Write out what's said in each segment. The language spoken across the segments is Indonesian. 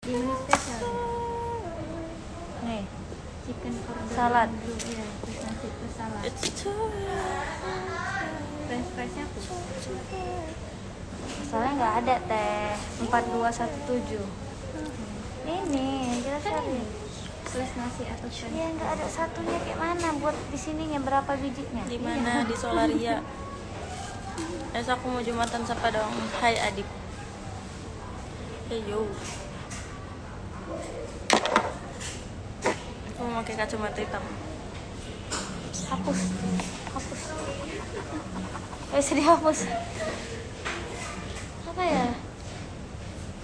Di menu spesial ya. Nih, Chicken cordon Salad. bleu, iya, terus nasi terus salad. French fries-nya aku. soalnya nggak ada teh 4217. Ini kita Kan cari. ini plus nasi atau french Ya nggak ada satunya kayak mana buat di sininya berapa bijinya? Di mana? Di Solaria. Aku mau Jumatan sapa dong. Hai Adip. Hey yo. Aku mau pakai kacamata hitam. Hapus. Sedih hapus. Apa ya?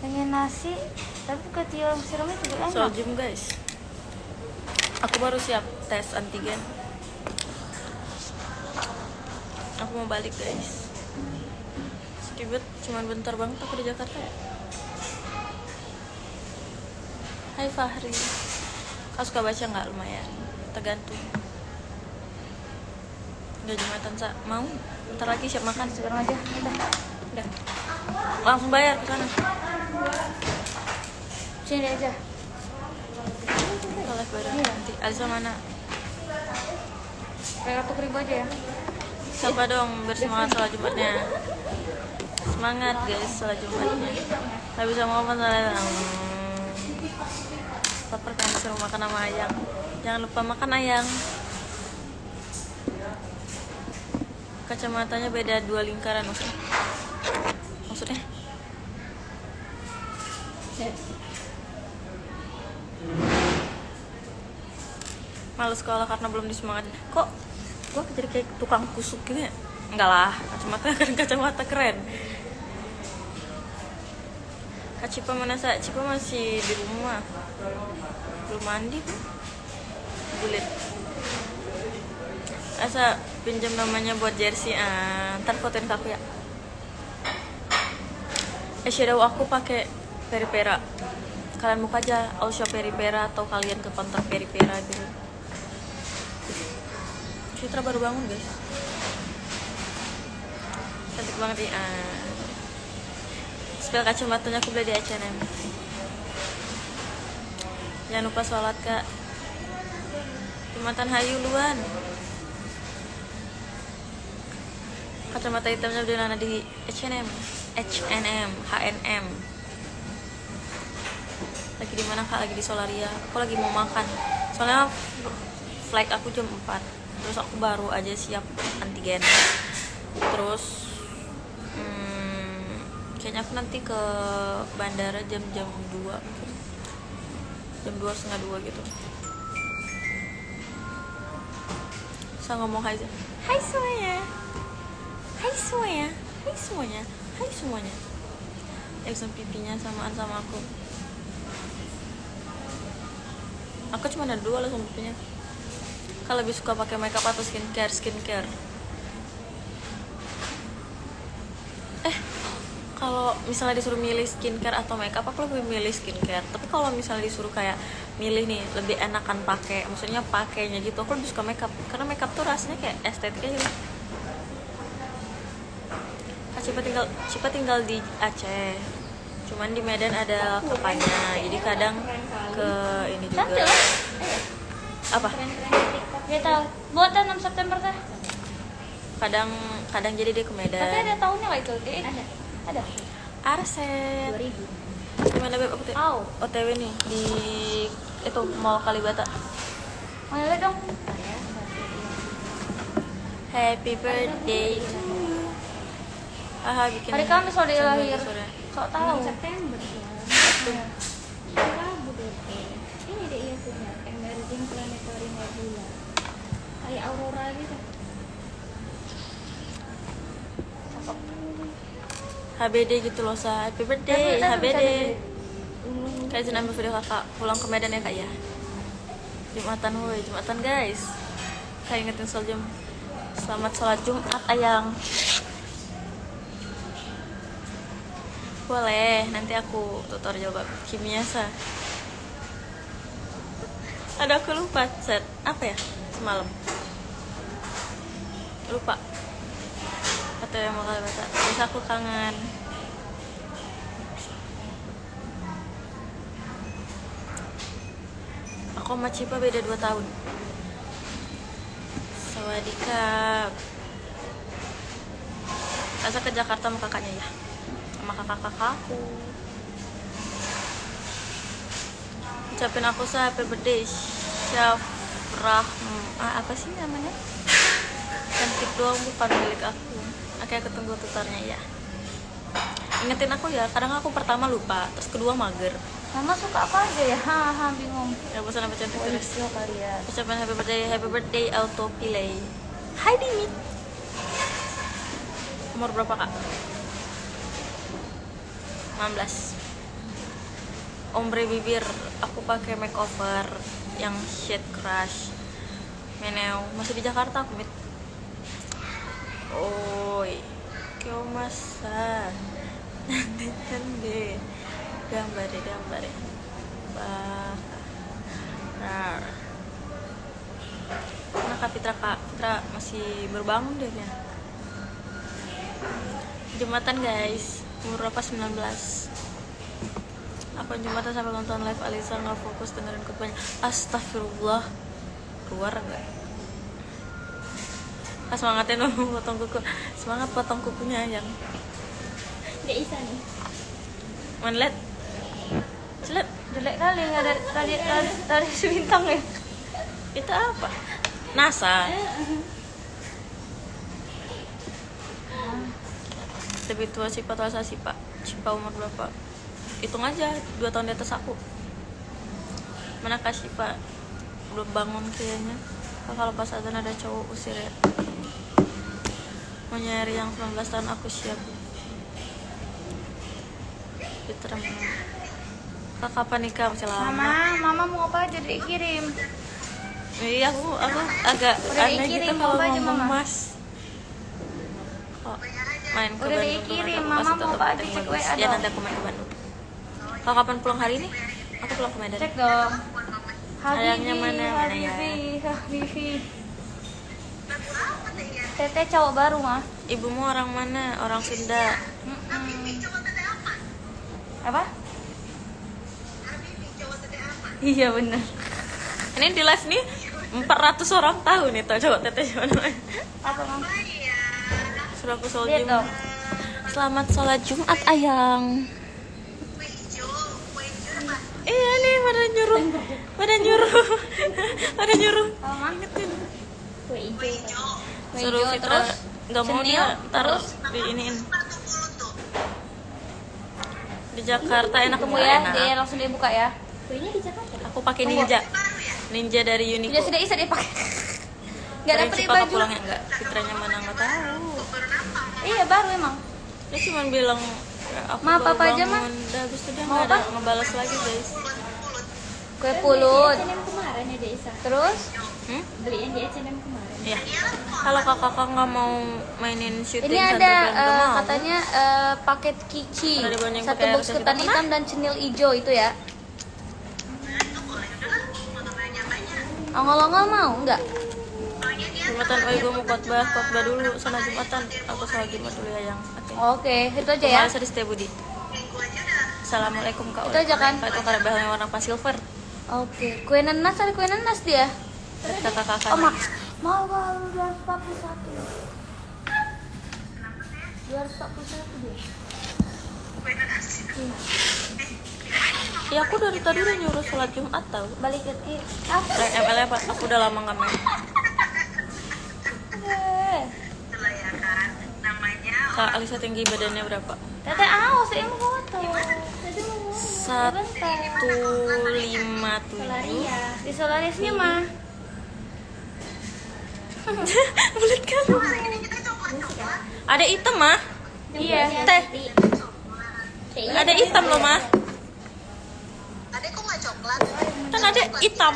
Pengen nasi, tapi ketiak sirumnya juga enak. Soljum guys. Aku baru siap tes antigen. Aku mau balik guys. Sedih banget, cuman bentar banget aku di Jakarta ya. Hai Fahri. Kau suka baca nggak? Lumayan, tergantung. Nggak Jumatan sa mau? Bentar lagi siap makan. Sekarang aja, udah. Langsung bayar ke sana. sini aja. Kalau bayar nanti. Alisa mana? Kayak kartu keribu aja ya. Siapa dong bersemangat sholat Jumatnya? Semangat guys sholat Jumatnya. Nggak bisa ngomong soalnya. Lapar kan disuruh makan sama ayang. Jangan lupa makan ayang. Kacamatanya beda 2 lingkaran maksudnya. Males sekolah karena belum disemangatin. Kok gua jadi kayak tukang kusuk gitu ya? Enggak lah, kacamata keren. Kak Cipa mana sa? Cipa masih di rumah. Belum mandi tuh. Bulit. Asa pinjam namanya buat jersey. Ntar fotoin ke aku ya. Shadow aku pakai Peripera. Kalian buka aja Ausha Peripera atau kalian ke kontak Peripera gitu. Citra baru bangun guys. Cantik banget ya. Spell kacamatanya aku beli di H&M. Jangan lupa sholat kak. Jumatan hayu luan. Kacamata hitamnya udah nana di H&M. Lagi di mana kak? Lagi di Solaria. Aku lagi mau makan. Soalnya flight aku jam 4. Terus aku baru aja siap antigen. Terus kayaknya aku nanti ke bandara jam 2. Jam 2:30 gitu. Saya ngomong hai. Hai semuanya. Hai semuanya. Hai semuanya. Hai semuanya. Action pipinya samaan sama aku. Aku cuma ada 2 langsung pipinya. Kalau lebih suka pakai makeup atau skincare. Kalau misalnya disuruh milih skincare atau makeup, aku lebih milih skincare. Tapi kalau misalnya disuruh kayak milih nih, lebih enakan pakai, maksudnya pakainya gitu, aku lebih suka makeup. Karena makeup tuh rasanya kayak estetiknya gitu. Cipa tinggal di Aceh. Cuman di Medan ada kapanya. Jadi kadang ke ini juga. Apa? Ya tahu. Buatan 6 September teh. Kadang jadi dia ke Medan. Tapi ada tahunnya nggak itu? Ada. Arset. 2000. Gimana beb aku OTW nih di itu Mall Kalibata. Mau lihat dong. Happy birthday to you. Bikin Hari Kamis lo dia lahir. sore. Sok tahu. September ya. Rabu deh. Ini deh ya punya emerging planetary nebula. Kayak aurora gitu. HBD gitu loh sa. Happy birthday HBD. Kayak izin ambil video kakak pulang ke Medan ya kak ya. Jumatan woi, Jumatan guys. Kayak ingetin soal jam. Selamat sholat Jumat ayang. Boleh, nanti aku tutorial bab kimia sa. Ada aku lupa set apa ya semalam. Lupa. Atau yang mau kali baca. Terus aku kangen. Aku sama Cipa beda 2 tahun. Sawadikap. Asa ke Jakarta sama kakaknya ya. Sama kakak-kakakku. Ucapin aku happy birthday Syafrah. Apa sih namanya? Cantik doang bukan milik aku. Oke, aku tunggu tutornya ya. Ingetin aku ya, kadang aku pertama lupa, terus kedua mager. Mama suka apa aja ya? Bingung. Ya bosan apa cantik terus. Iya kali ya. Ucapin happy birthday auto play. Hai Dini. Umur berapa kak? 16. Ombre bibir, aku pakai makeover yang shade crush. Meneo, masih di Jakarta aku mit. Oi, kyo masa. Nande, gambare. Bah. Nah, Kak Fitra masih berbangun deh ya. Jumatan guys, umur berapa? 19. Aku Jumatan sampai nonton live Alisa nggak fokus dengerin khutbahnya. Astagfirullah, keluar nggak? Semangatin dong potong kuku. Semangat potong kukunya yang. Nggak bisa nih. Manlet. Celet. Jelek kali nggak dari sebintang ya. Itu apa? NASA. Lebih tua Cipa atau Asa Cipa? Cipa umur berapa? Hitung aja, 2 tahun di atas aku. Mana Kak Cipa? Belum bangun kayaknya. Kalau pas azan ada cowok usir ya. Mau nyari yang 19 tahun aku siap. Fitra Kak kapan nikah? Masih lama. Mama mau apa aja dikirim. Iya, aku agak Udah aneh dikirim, gitu kalau apa aja, ngomong Mama? mas. Kok main ke Udah Bandung dikirim, kemarin, Mama pas mau tutup apa aja, hotel cek bagus. WA Ya dong. nanti aku main ke Bandung. Kalau kapan pulang hari ini? Aku pulang ke Medan. Cek dong. Ayangnya mana ya? Habibi. Teteh cowok baru mah. Ibumu orang mana? Orang Sunda. Apa? Iya bener. Ini di live nih 400 orang tahu nih tau cowok teteh siapa namanya. Apa mam? Suruh aku sholat Lihat Jumat. dong. Selamat sholat Jumat ayang. Iya nih pada nyuruh. Apa mam? Kue hijau. Suruh Fitra terus nggak mau cenil, dia taruh terus di iniin. Di Jakarta enak tunggu nggak ya, enak? dia langsung dibuka ya. Kuenya di Jakarta. Aku pakai ninja dari Uniqlo. Sudah bisa dipakai. Nggak Dari dapet Cipaka baju. pulangnya enggak? Fitranya mana nggak tahu. Iya baru emang. Dia cuma bilang aku Ma, baru papa aja, Ma. bangun. Udah habis itu dia Mau nggak ada apa? ngebalas lagi guys. Kue pulut. H&M kemarin ya Desa. Terus Beli yang di H&M kemarin. Ya. Kalau kakak nggak mau mainin syuting ini satu ada bulan nggak mau. katanya paket kici. Ada dibanding 1 pakai box harga ketan kita hitam dan cenil hijau itu ya. Ongol-ongol mau enggak? Jumatan, gue mau khotbah dulu sana Jumatan. Aku sholat Jumat dulu ya yang. Oke. Oke, itu aja ya. Kemarin di Budi. Assalamualaikum kak. Itu aja kan? Kak itu karena yang warna pas silver. Oke, kue nanas ada kue nanas dia. Kakak-kakak. Oh, Max. Mau baru 241. 241 dia. Ya aku dari tadi udah nyuruh sholat Jumat tau. Balik ke apa? ML apa? Aku udah lama nggak main. Kak Alisa tinggi badannya berapa? Teteh awas saya mau foto. 157. Solaria. Di Solarisnya mah. Bulat kan? Ada hitam mah? Iya. Teh. Ada hitam loh mah. Ada kok nggak coklat? Kan ada hitam.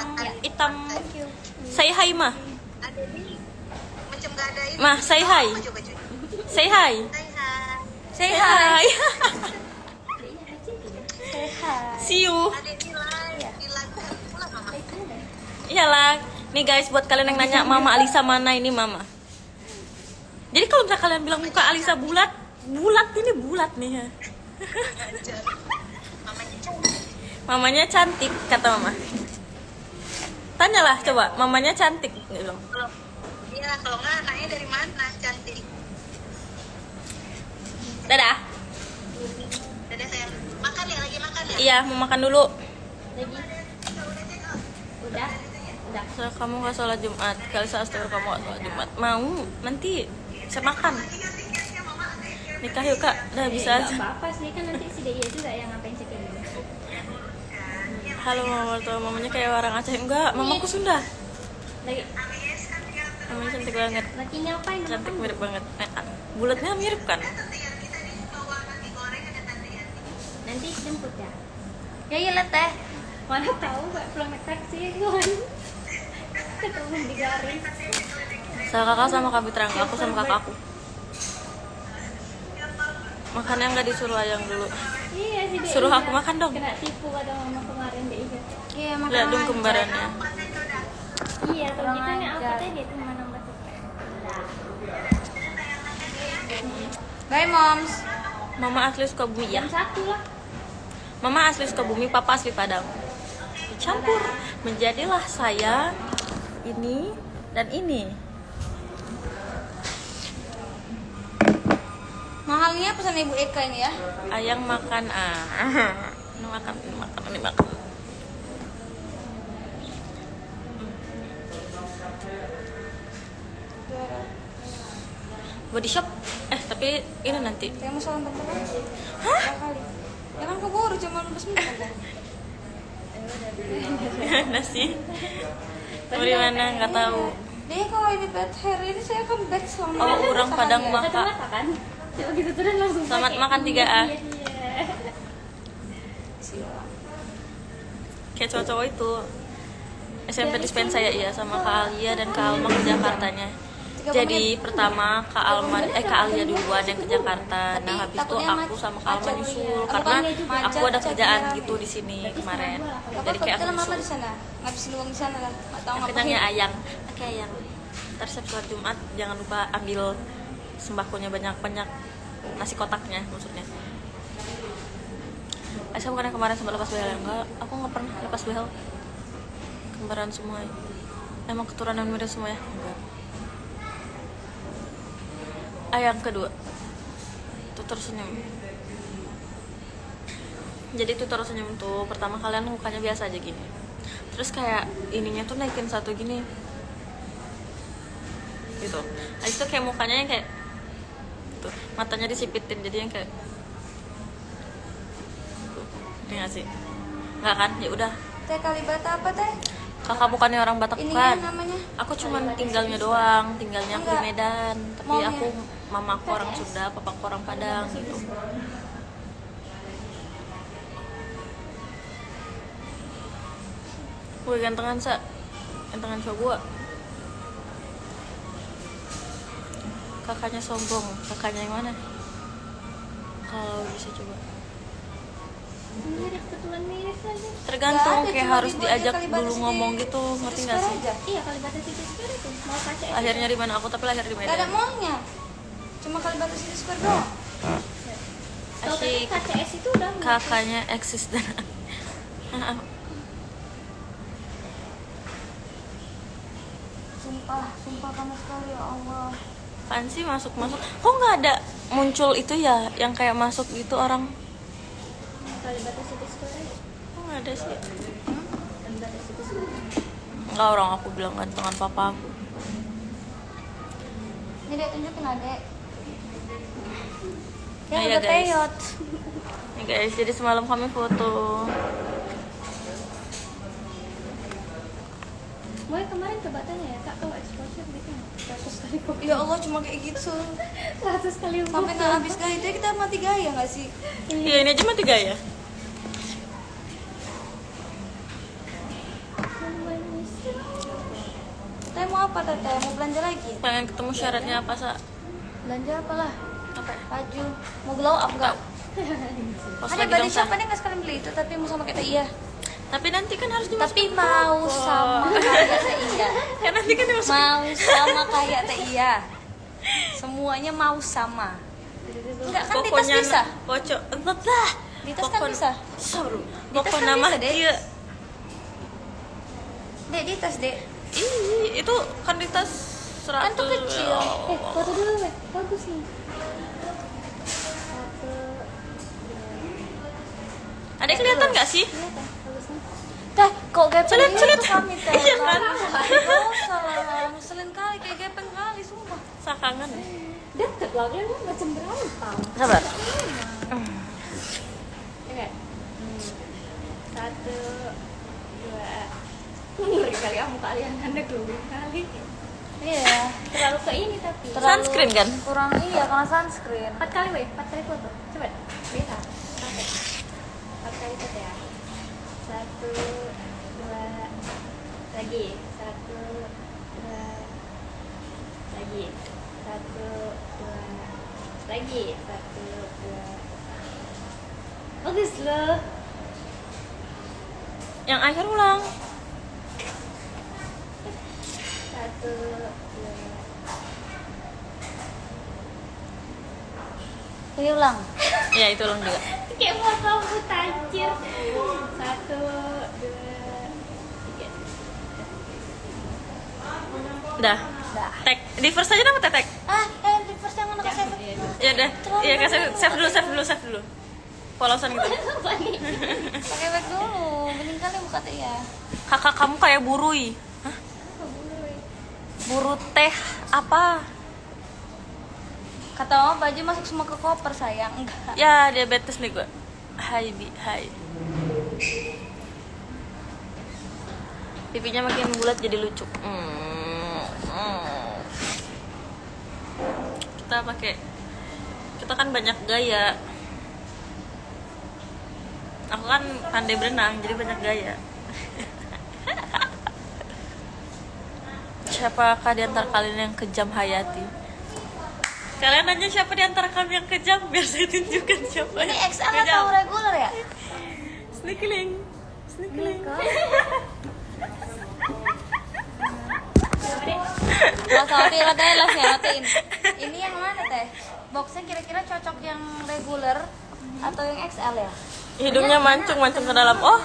Say hi mah. Ada nih. Macam nggak ada ini. Mah, say hi. Coba cuy. Say hi. Hai hai. Say hi. Say hi. See you. Ada di live. Di live pulang mama. Iyalah. Nih guys, buat kalian yang nanya Mama Alisa mana ini Mama. Jadi kalau misalnya kalian bilang muka Alisa bulat ini bulat nih ya. Mamanya cantik. Mamanya cantik kata Mama. Tanyalah coba, mamanya cantik gitu. Iya, kalau nggak anaknya dari mana cantik. Dadah. Dadah sayang. Makan ya, lagi makan ya. Iya, mau makan dulu. Lagi. Udah. Udah. So, kamu nggak sholat Jumat. Kali astagfirullah kamu nggak sholat Jumat. Mau nanti saya makan. Nikah yuk kak, udah bisa Nggak aja. apa-apa sih, kan nanti si Dia juga yang ngapain sih kayak gitu. Halo mama, tuh mamanya kayak orang Aceh. Enggak, mamaku Sunda. Lagi. Mamanya cantik banget. Lagi ngapain? Cantik mirip banget. Bulatnya mirip kan? Nanti jemput ya. Ya iya lah teh. Mana tahu Mbak pulang naik taksi kan. Ketemu di garis. Sama kakak sama kak Fitra, aku sama kakakku. Makan yang nggak disuruh ayang dulu. Iya sih dia. Suruh aku makan dong. Kena tipu kata mama kemarin dia ingat. Iya makan Lihat dong aja. kembarannya. Iya, kalau Kurang gitu nih ajar. apa teh dia tuh mana mbak tuh. Bye moms. Mama asli Sukabumi ya. Jam 1 lah. Mama asli Sukabumi, papa asli Padang. Dicampur menjadilah saya ini dan ini. Mahalnya pesan Ibu Eka ini ya. Ayang makan ini makan, ini makan, ini makan. Body shop. Tapi ini nanti. Saya mau salam bentar lagi. Hah? Kali. Ya kan keburu cuma 15 menit aja. Nasi. Dari mana nggak tahu. Dia kalau ini bad hair ini saya akan back selama Oh, orang Padang ya. mah. Kacamata kan? Coba gitu terus langsung. Selamat pakai. makan 3A. Iya. Kayak cowok-cowok itu SMP dispen saya iya sama Kak Alia dan Kak Alma ke Jakartanya. Jadi pertama Kak Alia duluan yang ke Jakarta. Nah habis itu aku sama Kak Alma nyusul karena aku ada kerjaan gitu di sini kemarin. Jadi kayak aku dalam apa nyusul. di sana? Ngabisin uang di sana lah. Enggak tahu Yang ngapain. kenyangnya ayang. Oke ayang. Ntar setiap sholat Jumat jangan lupa ambil sembakonya banyak-banyak, nasi kotaknya maksudnya. Saya bukan yang kemarin sempat lepas behel, enggak, aku nggak pernah lepas behel. Kembaran semua. Emang keturunan muda semua ya? Enggak. Yang kedua, tutur senyum. Jadi tutur senyum tuh pertama kalian mukanya biasa aja gini. Terus kayak ininya tuh naikin satu gini. Gitu. Habis itu kayak mukanya yang kayak tuh, matanya disipitin jadi yang kayak ini nggak sih? Nggak kan? Ya udah. Teh Kalibata apa teh? Kakak bukannya orang Batak Ini bukan? kan namanya. Aku cuman tinggalnya doang, tinggalnya aku di Enggak. Medan. Tapi Maunya. aku mama aku orang Sunda, papa aku orang Padang gitu. Gue gantengan sa, gantengan cowok gua. Kakaknya sombong, kakaknya yang mana? Kalau bisa coba. Mirip, kebetulan mirip lagi. Tergantung Nggak ada, kayak cuma harus Ibu aja diajak Kalibata dulu City- ngomong gitu, ngerti nggak sih? aja. Iya, kalau batas City Square itu mau KCS. Akhirnya di mana aku tapi lahir di Gak ada Medan. mallnya. Cuma Kalibata City Square doang. Tahu tadi Asyik. KCS itu udah nggak? Kakaknya eksis dan Sumpah panas sekali ya Allah. apaan sih masuk-masuk? Kok nggak ada muncul itu ya yang kayak masuk gitu orang? Kalau batas City Square aja. Kok nggak ada sih? Kalau batas City Square. Enggak, orang aku bilang gantengan papa aku. Ini dia tunjukin adek. Nah, Yang ya, udah guys. peyot. Nih guys, jadi semalam kami foto. Mau kemarin coba tanya ya, Kak, tahu exposure gitu nggak? 100 kali foto. Ya Allah cuma kayak gitu. 100 kali foto. Sampai nggak habis gaya itu kita mati gaya nggak sih? Iya, ini aja mah 3 ya. Teh mau apa teteh? Mau belanja lagi? Pengen ketemu syaratnya apa sa? Belanja apalah? Apa? ya? Baju. Mau glow up nggak? Pas Ada lagi body dong shop sa. ada nggak sekalian beli itu? Tapi mau sama kita iya. Tapi nanti kan harus dimasukin Tapi mau toko. sama kayak teh iya. Kan nanti kan dimasukin. Mau sama kayak teh iya. Semuanya mau sama. Enggak kan di tas Pokoknya bisa? pocok enggak lah. Di tas kan bisa? Sorry. Di tas Pokok kan nama bisa, Dek. dia. Dek, di tas, Dek. Ih, itu kan di tas 100. Kan tuh kecil. Foto dulu, weh. Bagus nih. Satu, Ada kelihatan nggak sih? lihat ya, bagus nih. Teh, kok gepeng Celit, gitu celit. kami, Teh? Iya kan? Gak usah lah. Ngeselin kali, kayak gepeng kali, sumpah. Sakangan. Deket lah, kalian kan macam berantem. Sabar. Oke. Satu, dua. Ngeri kali kamu kalian anda glowing kali. Iya. Terlalu ke ini tapi. Sunscreen kan? Kurang iya, karena sunscreen. 4 kali weh, 4 kali foto. Coba. Bisa. Sampai. 4 kali foto ya. Satu, dua, lagi. Satu, dua, lagi. Satu, dua, lagi. Satu, dua. Bagus loh. Yang akhir ulang. Satu, dua. Ini ulang. Iya, itu ulang juga. Kayak mau kamu tajir. Satu, dua, tiga. Udah. Dah. Tag. Di first aja dong, tag. Di first yang mana ke save? Ya udah. Iya, save dulu. Polosan gitu. Pakai bag dulu. Bening kali muka Teh ya. Kakak kamu kayak burui. Hah? Buru teh apa? Kata mama baju masuk semua ke koper, sayang. Enggak. Ya, diabetes nih gue. Hai, hai. Pipinya makin bulat jadi lucu. Kita kan banyak gaya. Aku kan pandai berenang, jadi banyak gaya. Siapakah di antara kalian yang kejam Hayati? Kalian nanya siapa di antara kami yang kejam, biar saya tunjukkan siapa Ini yang XL kejam. atau regular ya? Sneakeling. Mas Aldi, matiin. Ini yang mana Teh? Boxnya kira-kira cocok yang regular atau yang XL ya? Hidungnya mancung ke dalam. Oh,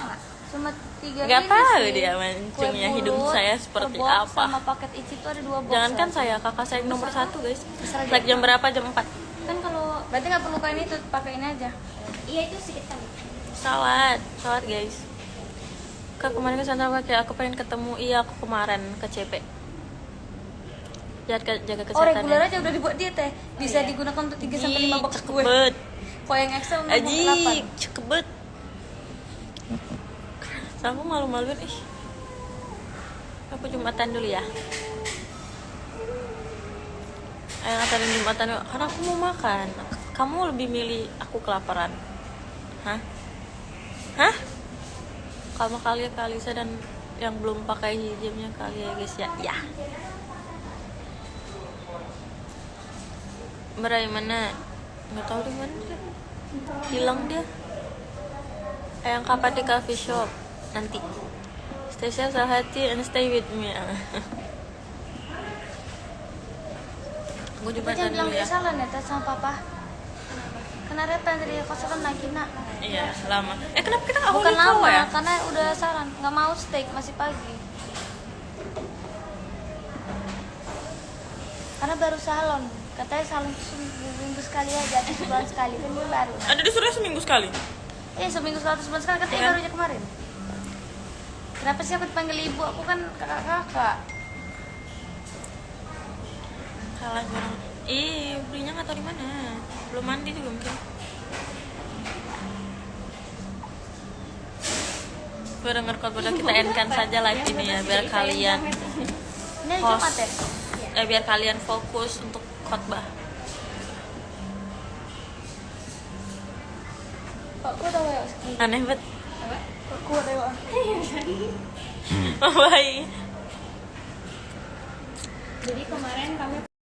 Cuma 3 nggak ini tahu sih. dia mancungnya Kue hidung bulut, saya seperti per box, apa. Sama paket isi itu ada 2 box. Jangankan ya. saya, kakak saya yang nomor 1 guys. Terserah Like dia. jam berapa? Jam 4. Kan kalau berarti nggak perlu kain itu, pakai ini aja. Iya itu sedikit kali. Sawat guys. Kak kemarin ke sana pakai, aku pengen ketemu. Iya, aku kemarin ke CP. Jaga Oh, kesehatan. regular aja udah dibuat dia Teh. Bisa digunakan untuk 3 sampai 5 box kue. Cekebet. Kalau yang XL 6 Aji, 8. cekebet. Aku malu-maluin ih. Aku Jumatan dulu ya. Ayo ngatain Jumatan yuk. Karena aku mau makan. Kamu lebih milih aku kelaparan. Hah? Kamu kali Kalisa dan yang belum pakai hijabnya kali ya guys ya. Ya. Merai mana? Nggak tahu di mana dia. Hilang dia. Yang kapan di coffee shop nanti. Stay safe, hati and stay with me. Gue Kita Jumatan jangan bilang dulu dia ya. salah nih Teh sama papa. Kena repan tadi kosan naikin nak. Iya, lama. Kenapa kita nggak Bukan boleh tahu lama, ya? karena udah saran nggak mau steak masih pagi. Karena baru salon, katanya salon tuh seminggu sekali aja, atau sebulan sekali kan dia baru. Ada disuruh seminggu sekali. Seminggu sekali atau sebulan sekali katanya Iya. baru aja kemarin. Kenapa sih aku dipanggil ibu? Aku kan kakak-kakak. Kalah barang. Belinya nggak tahu di mana. Belum mandi juga mungkin. Gue denger khotbah kita endkan saja live ini ya, biar kalian Ini hari Jumat ya? biar kalian fokus untuk khotbah. Kok aku udah WO segini? Aneh banget. Kok aku udah WO? Bye. Jadi kemarin kami